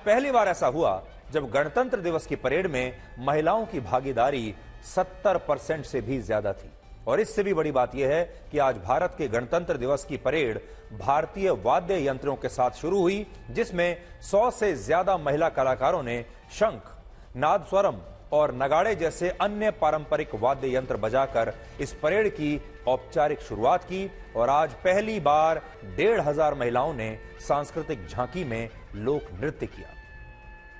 पहली बार ऐसा हुआ जब गणतंत्र दिवस की परेड में महिलाओं की भागीदारी 70% से भी ज्यादा थी। और इससे भी बड़ी बात यह है कि आज भारत के गणतंत्र दिवस की परेड भारतीय वाद्य यंत्रों के साथ शुरू हुई, जिसमें 100 से ज्यादा महिला कलाकारों ने शंख, नादस्वरम और नगाड़े जैसे अन्य पारंपरिक वाद्य यंत्र बजाकर इस परेड की औपचारिक शुरुआत की। और आज पहली बार 1,500 महिलाओं ने सांस्कृतिक झांकी में लोक नृत्य किया।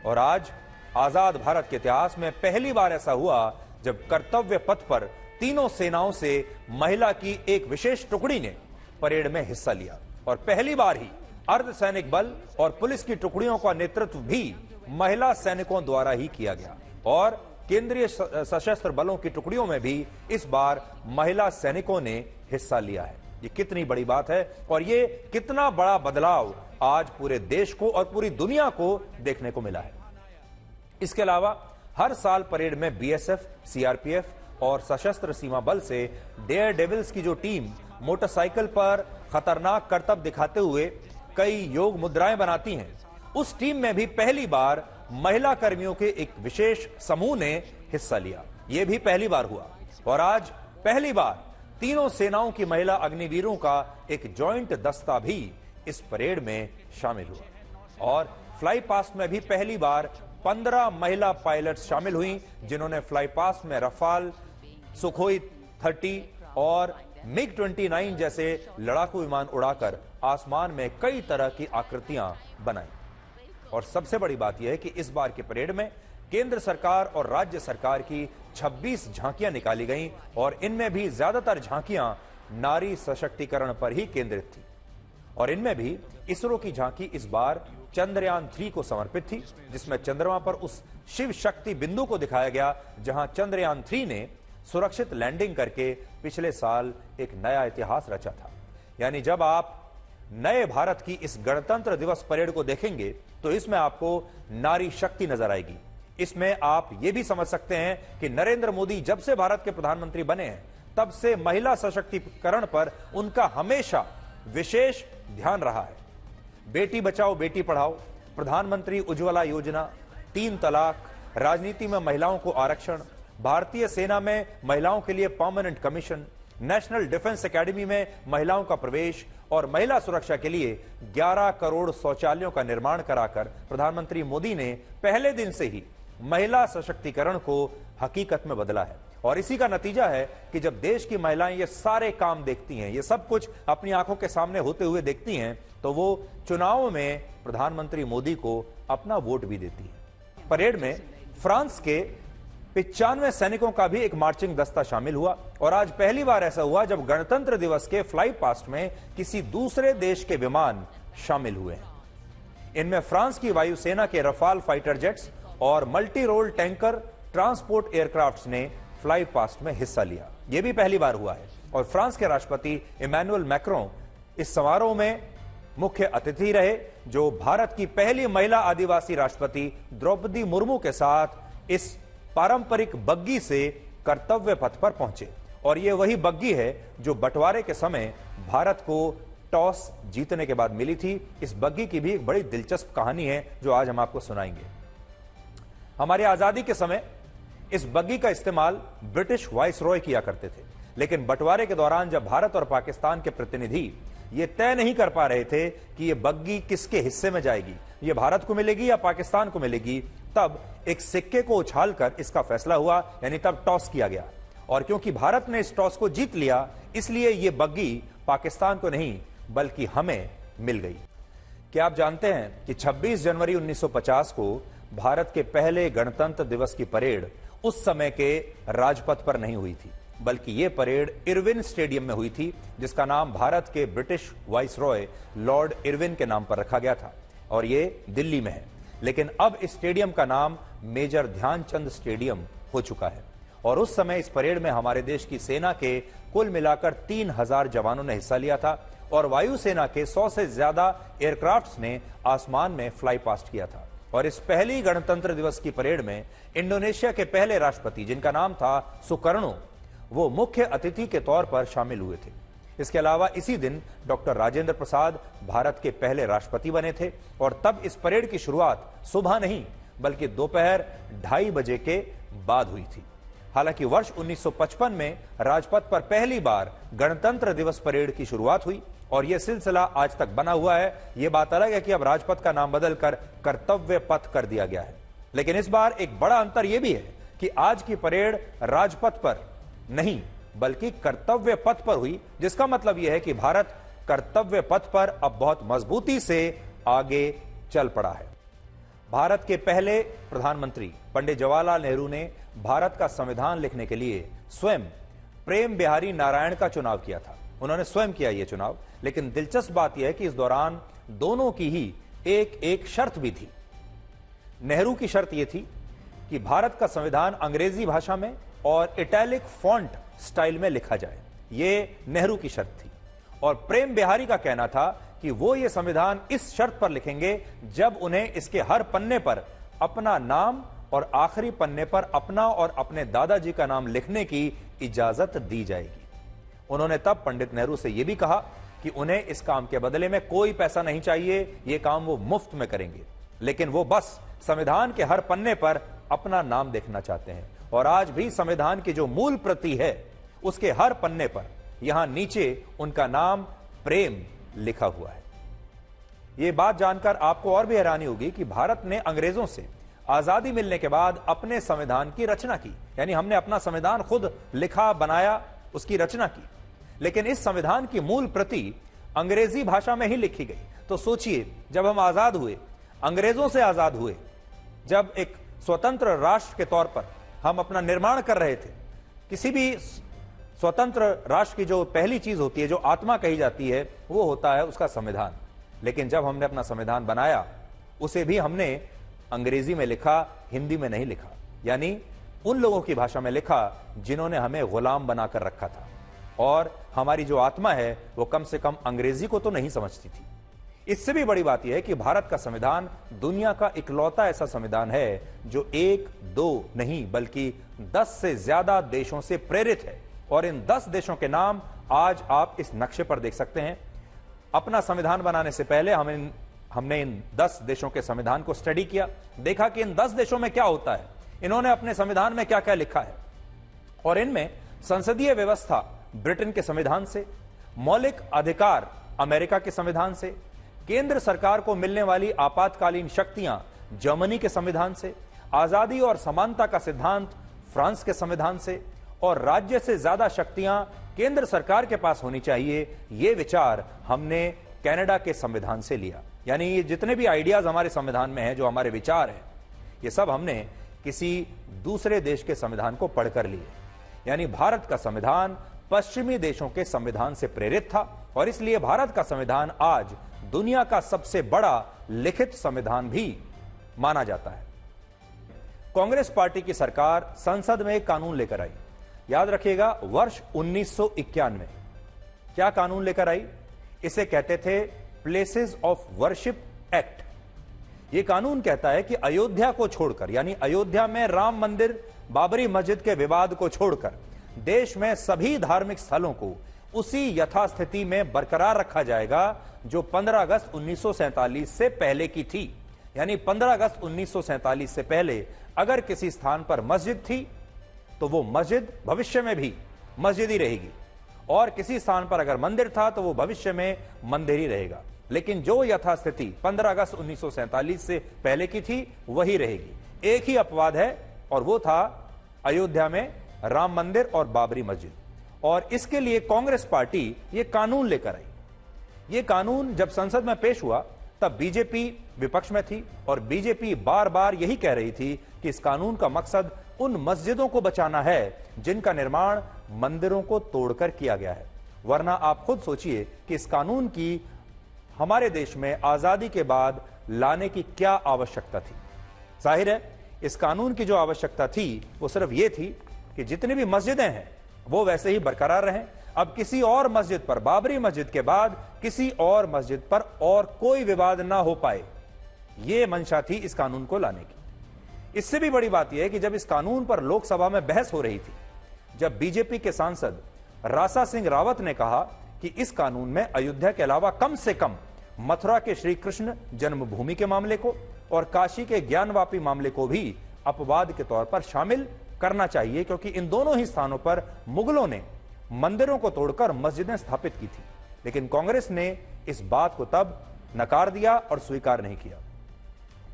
और आज आजाद भारत के इतिहास में पहली बार ऐसा हुआ जब कर्तव्य पथ पर तीनों सेनाओं से महिला की एक विशेष टुकड़ी ने परेड में हिस्सा लिया। और पहली बार ही अर्धसैनिक बल और पुलिस की टुकड़ियों का नेतृत्व भी महिला सैनिकों द्वारा ही किया गया। और केंद्रीय सशस्त्र बलों की टुकड़ियों में भी इस बार महिला सैनिकों ने हिस्सा लिया है। ये कितनी बड़ी बात है और ये कितना बड़ा बदलाव आज पूरे देश को और पूरी दुनिया को देखने को मिला है। इसके अलावा हर साल परेड में बीएसएफ, सीआरपीएफ और सशस्त्र सीमा बल से डेयर डेविल्स की जो टीम मोटरसाइकिल पर खतरनाक करतब दिखाते हुए कई योग मुद्राएं बनाती हैं, उस टीम में भी पहली बार महिला कर्मियों के एक विशेष समूह ने हिस्सा लिया। यह भी पहली बार हुआ। और आज पहली बार तीनों सेनाओं की महिला अग्निवीरों का एक जॉइंट दस्ता भी इस परेड में शामिल हुआ। और फ्लाई पास्ट में भी पहली बार 15 महिला पायलट्स शामिल हुई, जिन्होंने फ्लाई पास्ट में रफाल, सुखोई 30 और मिग 29 जैसे लड़ाकू विमान उड़ाकर आसमान में कई तरह की आकृतियां बनाई। और सबसे बड़ी बात यह है कि इस बार की परेड में केंद्र सरकार और राज्य सरकार की 26 झांकियां निकाली गईं और इनमें भी ज्यादातर झांकियां नारी सशक्तिकरण पर ही केंद्रित थी। और इनमें भी इसरो की झांकी इस बार चंद्रयान 3 को समर्पित थी, जिसमें चंद्रमा पर उस शिव शक्ति बिंदु को दिखाया गया जहां चंद्रयान 3 ने सुरक्षित लैंडिंग करके पिछले साल एक नया इतिहास रचा था। यानी जब आप नए भारत की इस गणतंत्र दिवस परेड को देखेंगे तो इसमें आपको नारी शक्ति नजर आएगी। इसमें आप ये भी समझ सकते हैं कि नरेंद्र मोदी जब से भारत के प्रधानमंत्री बने हैं तब से महिला सशक्तिकरण पर उनका हमेशा विशेष ध्यान रहा है। बेटी बचाओ बेटी पढ़ाओ, प्रधानमंत्री उज्ज्वला योजना, 3 तलाक, राजनीति में महिलाओं को आरक्षण, भारतीय सेना में महिलाओं के लिए permanent commission, national defence academy में महिलाओं का प्रवेश और महिला सुरक्षा के लिए 11 करोड़ शौचालयों का निर्माण कराकर प्रधानमंत्री मोदी ने पहले दिन से ही महिला सशक्तिकरण को हकीकत में बदला है। और इसी का नतीजा है कि जब देश की महिलाएं ये सारे काम देखती हैं, ये सब कुछ अपनी आंखों के सामने होते हुए देखती हैं, तो वो चुनाव में प्रधानमंत्री मोदी को अपना वोट भी देती है। परेड में फ्रांस के 95 सैनिकों का भी एक मार्चिंग दस्ता शामिल हुआ। और आज पहली बार ऐसा हुआ जब गणतंत्र दिवस के फ्लाई पास्ट में किसी दूसरे देश के विमान शामिल हुए हैं। इनमें फ्रांस की वायुसेना के रफाल फाइटर जेट्स और multi role tanker transport aircrafts ने फ्लाई पास्ट में हिस्सा लिया। यह भी पहली बार हुआ है। और फ्रांस के राष्ट्रपति इमैनुअल मैक्रों इस समारोह में मुख्य अतिथि रहे, जो भारत की पहली महिला आदिवासी राष्ट्रपति द्रौपदी मुर्मू के साथ इस पारंपरिक बग्गी से कर्तव्य पथ पर पहुंचे। और यह वही बग्गी है जो बंटवारे के समय भारत को टॉस जीतने के बाद मिली थी। इस बग्गी की भी एक बड़ी दिलचस्प कहानी है जो आज हम आपको सुनाएंगे। हमारी आजादी के समय इस बग्गी का इस्तेमाल ब्रिटिश वाइसरॉय किया करते थे, लेकिन बंटवारे के दौरान जब भारत और पाकिस्तान के प्रतिनिधि ये तय नहीं कर पा रहे थे कि ये बग्गी किसके हिस्से में जाएगी, ये भारत को मिलेगी या पाकिस्तान को मिलेगी, तब एक सिक्के को उछालकर इसका फैसला हुआ, यानी तब टॉस किया गया। और क्योंकि भारत ने इस टॉस को जीत लिया, इसलिए ये बग्गी पाकिस्तान को नहीं बल्कि हमें मिल गई। क्या आप जानते हैं कि 26 जनवरी 1950 को भारत के पहले गणतंत्र दिवस की परेड उस समय के राजपथ पर नहीं हुई थी, बल्कि यह परेड इरविन स्टेडियम में हुई थी, जिसका नाम भारत के ब्रिटिश वाइसरॉय लॉर्ड इरविन के नाम पर रखा गया था। और यह दिल्ली में है। लेकिन अब इस स्टेडियम का नाम मेजर ध्यानचंद स्टेडियम हो चुका है। और उस समय इस परेड में हमारे देश की सेना के कुल मिलाकर 3000 जवानों ने हिस्सा लिया था और वायुसेना के 100 से ज्यादा एयरक्राफ्ट्स ने आसमान में फ्लाई पास्ट किया था। और इस पहली गणतंत्र दिवस की परेड में इंडोनेशिया के पहले राष्ट्रपति, जिनका नाम था सुकर्णो, वो मुख्य अतिथि के तौर पर शामिल हुए थे। इसके अलावा इसी दिन डॉक्टर राजेंद्र प्रसाद भारत के पहले राष्ट्रपति बने थे और तब इस परेड की शुरुआत सुबह नहीं बल्कि दोपहर 2:30 बजे के बाद हुई थी। हालांकि वर्ष 1955 में राजपथ पर पहली बार गणतंत्र दिवस परेड की शुरुआत हुई और यह सिलसिला आज तक बना हुआ है। यह बात अलग है कि अब राजपथ का नाम बदलकर कर्तव्य पथ कर दिया गया है, लेकिन इस बार एक बड़ा अंतर यह भी है कि आज की परेड राजपथ पर नहीं बल्कि कर्तव्य पथ पर हुई, जिसका मतलब यह है कि भारत कर्तव्य पथ पर अब बहुत मजबूती से आगे चल पड़ा है। भारत के पहले प्रधानमंत्री पंडित जवाहरलाल नेहरू ने भारत का संविधान लिखने के लिए स्वयं प्रेम बिहारी नारायण का चुनाव किया था। उन्होंने स्वयं किया यह चुनाव, लेकिन दिलचस्प बात यह है कि इस दौरान दोनों की ही एक शर्त भी थी। नेहरू की शर्त यह थी कि भारत का संविधान अंग्रेजी भाषा में और इटैलिक फॉन्ट स्टाइल में लिखा जाए। यह नेहरू की शर्त थी और प्रेम बिहारी का कहना था कि वो ये संविधान इस शर्त पर लिखेंगे जब उन्हें इसके हर पन्ने पर अपना नाम और आखिरी पन्ने पर अपना और अपने दादाजी का नाम लिखने की इजाजत दी जाएगी। उन्होंने तब पंडित नेहरू से यह भी कहा कि उन्हें इस काम के बदले में कोई पैसा नहीं चाहिए, यह काम वो मुफ्त में करेंगे, लेकिन वो बस संविधान के हर पन्ने पर अपना नाम देखना चाहते हैं। और आज भी संविधान की जो मूल प्रति है उसके हर पन्ने पर यहां नीचे उनका नाम प्रेम लिखा हुआ है। यह बात जानकर आपको और भी हैरानी होगी कि भारत ने अंग्रेजों से आजादी मिलने के बाद अपने संविधान की रचना की, यानी हमने अपना संविधान खुद लिखा, बनाया, उसकी रचना की, लेकिन इस संविधान की मूल प्रति अंग्रेजी भाषा में ही लिखी गई। तो सोचिए, जब हम आजाद हुए, अंग्रेजों से आजाद हुए, जब एक स्वतंत्र राष्ट्र के तौर पर हम अपना निर्माण कर रहे थे, किसी भी स्वतंत्र राष्ट्र की जो पहली चीज होती है, जो आत्मा कही जाती है, वो होता है उसका संविधान। लेकिन जब हमने अपना संविधान बनाया, उसे भी हमने अंग्रेजी में लिखा, हिंदी में नहीं लिखा, यानी उन लोगों की भाषा में लिखा जिन्होंने हमें गुलाम बनाकर रखा था। और हमारी जो आत्मा है वो कम से कम अंग्रेजी को तो नहीं समझती थी। इससे भी बड़ी बात यह है कि भारत का संविधान दुनिया का इकलौता ऐसा संविधान है जो 1-2 नहीं बल्कि 10 से ज्यादा देशों से प्रेरित है। और इन 10 देशों के नाम आज आप इस नक्शे पर देख सकते हैं। अपना संविधान बनाने से पहले हमने इन 10 देशों के संविधान को स्टडी किया, देखा कि इन 10 देशों में क्या होता है, इन्होंने अपने संविधान में क्या क्या लिखा है। और इनमें संसदीय व्यवस्था ब्रिटेन के संविधान से, मौलिक अधिकार अमेरिका के संविधान से, केंद्र सरकार को मिलने वाली आपातकालीन शक्तियां जर्मनी के संविधान से, आजादी और समानता का सिद्धांत फ्रांस के संविधान से, और राज्य से ज्यादा शक्तियां केंद्र सरकार के पास होनी चाहिए, ये विचार हमने कनाडा के संविधान से लिया। यानी ये जितने भी आइडियाज हमारे संविधान में हैं, जो हमारे विचार हैं, ये सब हमने किसी दूसरे देश के संविधान को पढ़कर लिए। यानी भारत का संविधान पश्चिमी देशों के संविधान से प्रेरित था और इसलिए भारत का संविधान आज दुनिया का सबसे बड़ा लिखित संविधान भी माना जाता है। कांग्रेस पार्टी की सरकार संसद में एक कानून लेकर आई। याद रखिएगा, वर्ष 1991 क्या कानून लेकर आई? इसे कहते थे प्लेसेस ऑफ वर्शिप एक्ट। यह कानून कहता है कि अयोध्या को छोड़कर, यानी अयोध्या में राम मंदिर, बाबरी मस्जिद के विवाद को छोड़कर देश में सभी धार्मिक स्थलों को उसी यथास्थिति में बरकरार रखा जाएगा जो 15 अगस्त 1947 से पहले की थी। यानी 15 अगस्त 1947 से पहले अगर किसी स्थान पर मस्जिद थी तो वो मस्जिद भविष्य में भी मस्जिद ही रहेगी, और किसी स्थान पर अगर मंदिर था तो वो भविष्य में मंदिर ही रहेगा। लेकिन जो यथास्थिति 15 अगस्त 1947 से पहले की थी वही रहेगी। एक ही अपवाद है और वो था अयोध्या में राम मंदिर और बाबरी मस्जिद। और इसके लिए कांग्रेस पार्टी ये कानून लेकर आई। ये कानून जब संसद में पेश हुआ तब बीजेपी विपक्ष में थी और बीजेपी बार बार यही कह रही थी कि इस कानून का मकसद उन मस्जिदों को बचाना है जिनका निर्माण मंदिरों को तोड़कर किया गया है। वरना आप खुद सोचिए कि इस कानून की हमारे देश में आजादी के बाद लाने की क्या आवश्यकता थी। जाहिर है इस कानून की जो आवश्यकता थी वो सिर्फ ये थी कि जितनी भी मस्जिदें हैं वो वैसे ही बरकरार रहें। अब किसी और मस्जिद पर, बाबरी मस्जिद के बाद किसी और मस्जिद पर और कोई विवाद ना हो पाए, यह मंशा थी इस कानून को लाने की। इससे भी बड़ी बात यह है कि जब इस कानून पर लोकसभा में बहस हो रही थी, जब बीजेपी के सांसद रासा सिंह रावत ने कहा कि इस कानून में अयोध्या के अलावा कम से कम मथुरा के श्री कृष्ण जन्मभूमि के मामले को और काशी के ज्ञानवापी मामले को भी अपवाद के तौर पर शामिल करना चाहिए, क्योंकि इन दोनों ही स्थानों पर मुगलों ने मंदिरों को तोड़कर मस्जिदें स्थापित की थी। लेकिन कांग्रेस ने इस बात को तब नकार दिया और स्वीकार नहीं किया।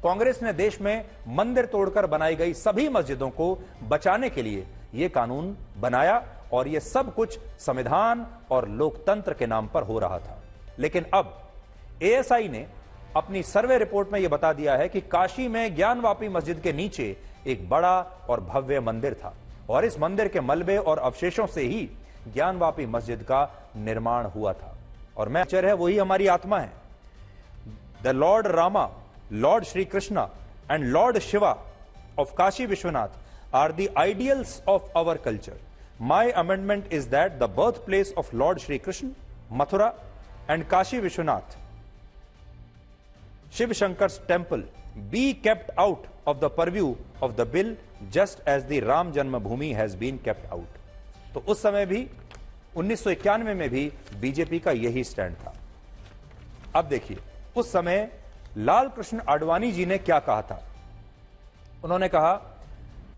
कांग्रेस ने देश में मंदिर तोड़कर बनाई गई सभी मस्जिदों को बचाने के लिए यह कानून बनाया और यह सब कुछ संविधान और लोकतंत्र के नाम पर हो रहा था। लेकिन अब एएसआई ने अपनी सर्वे रिपोर्ट में यह बता दिया है कि काशी में ज्ञानवापी मस्जिद के नीचे एक बड़ा और भव्य मंदिर था और इस मंदिर के मलबे और अवशेषों से ही ज्ञानवापी मस्जिद का निर्माण हुआ था। और मैं है वही हमारी आत्मा है। The Lord Rama, Lord Shri Krishna and Lord Shiva of Kashi Vishwanath are the ideals of our culture. My amendment is that the birthplace of Lord Shri Krishna, Mathura and Kashi Vishwanath, Shiv Shankar's temple, be kept out of the purview of the bill just as the Ram Janmabhoomi has been kept out. तो उस समय भी 1991 में भी BJP का यही stand था। अब देखिए उस समय लाल कृष्ण आडवाणी जी ने क्या कहा था। उन्होंने कहा,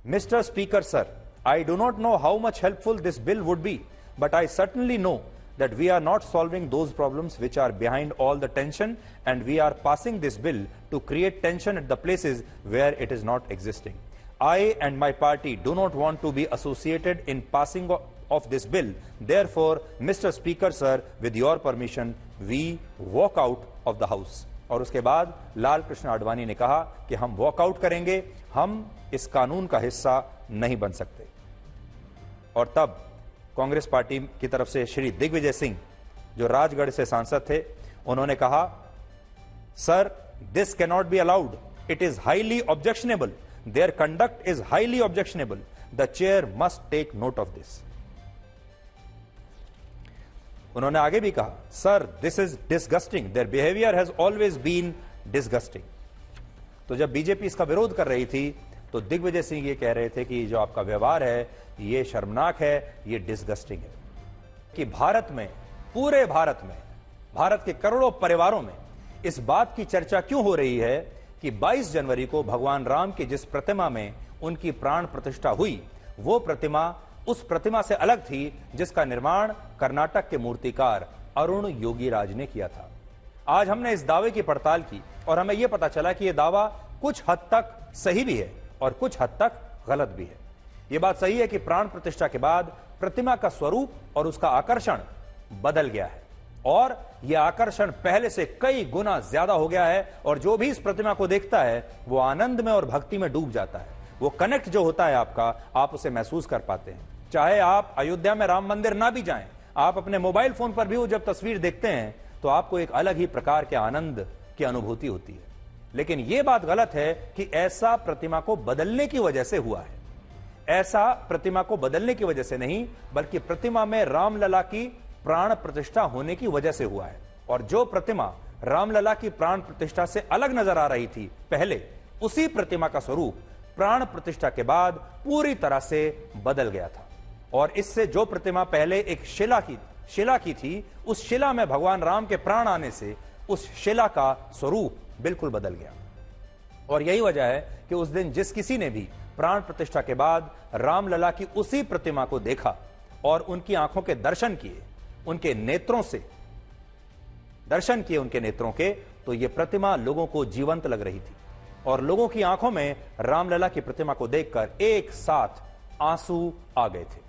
Mr. Speaker, sir, I do not know how much helpful this bill would be, but I certainly know that we are not solving those problems which are behind all the tension, and we are passing this bill to create tension at the places where it is not existing. I and my party do not want to be associated in passing of this bill. Therefore, Mr. Speaker, sir, with your permission, we walk out of the house. और उसके बाद लाल कृष्ण आडवाणी ने कहा कि हम walkout करेंगे, हम इस कानून का हिस्सा नहीं बन सकते। और तब कांग्रेस पार्टी की तरफ से श्री दिग्विजय सिंह, जो राजगढ़ से सांसद थे, उन्होंने कहा, sir, this can not be allowed, it is highly objectionable, their conduct is highly objectionable, the chair must take note of this. उन्होंने आगे भी कहा, sir, this is disgusting, their behaviour has always been disgusting. तो जब BJP इसका विरोध कर रही थी तो दिग्विजय सिंह ये कह रहे थे कि जो आपका व्यवहार है ये शर्मनाक है, ये डिसगस्टिंग है। कि भारत में, पूरे भारत में, भारत के करोड़ों परिवारों में इस बात की चर्चा क्यों हो रही है कि 22 जनवरी को भगवान राम की जिस प्रतिमा में उनकी प्राण प्रतिष्ठा हुई, वो प्रतिमा उस प्रतिमा से अलग थी जिसका निर्माण कर्नाटक के मूर्तिकार अरुण योगीराज ने किया था। आज हमने इस दावे की पड़ताल की और हमें यह पता चला कि यह दावा कुछ हद तक सही भी है और कुछ हद तक गलत भी है। यह बात सही है कि प्राण प्रतिष्ठा के बाद प्रतिमा का स्वरूप और उसका आकर्षण बदल गया है और यह आकर्षण पहले से कई गुना ज्यादा हो गया है और जो भी इस प्रतिमा को देखता है वो आनंद में और भक्ति में डूब जाता है। वो कनेक्ट जो होता है आपका, आप उसे महसूस कर पाते हैं। चाहे आप अयोध्या में राम मंदिर ना भी जाएं, आप अपने मोबाइल फोन पर भी वो जब तस्वीर देखते हैं तो आपको एक अलग ही प्रकार के आनंद की अनुभूति होती है। लेकिन यह बात गलत है कि ऐसा प्रतिमा को बदलने की वजह से हुआ है। ऐसा प्रतिमा को बदलने की वजह से नहीं, बल्कि प्रतिमा में रामलला की प्राण प्रतिष्ठा होने की वजह से हुआ है। और जो प्रतिमा रामलला की प्राण प्रतिष्ठा से अलग नजर आ रही थी पहले, उसी प्रतिमा का स्वरूप प्राण प्रतिष्ठा के बाद पूरी तरह से बदल गया था। और इससे जो प्रतिमा पहले एक शिला की थी, उस शिला में भगवान राम के प्राण आने से उस शिला का स्वरूप बिल्कुल बदल गया। और यही वजह है कि उस दिन जिस किसी ने भी प्राण प्रतिष्ठा के बाद रामलला की उसी प्रतिमा को देखा और उनकी आंखों के दर्शन किए, उनके नेत्रों से दर्शन किए उनके नेत्रों के, तो यह प्रतिमा लोगों को जीवंत लग रही थी और लोगों की आंखों में रामलला की प्रतिमा को देखकर एक साथ आंसू आ गए थे।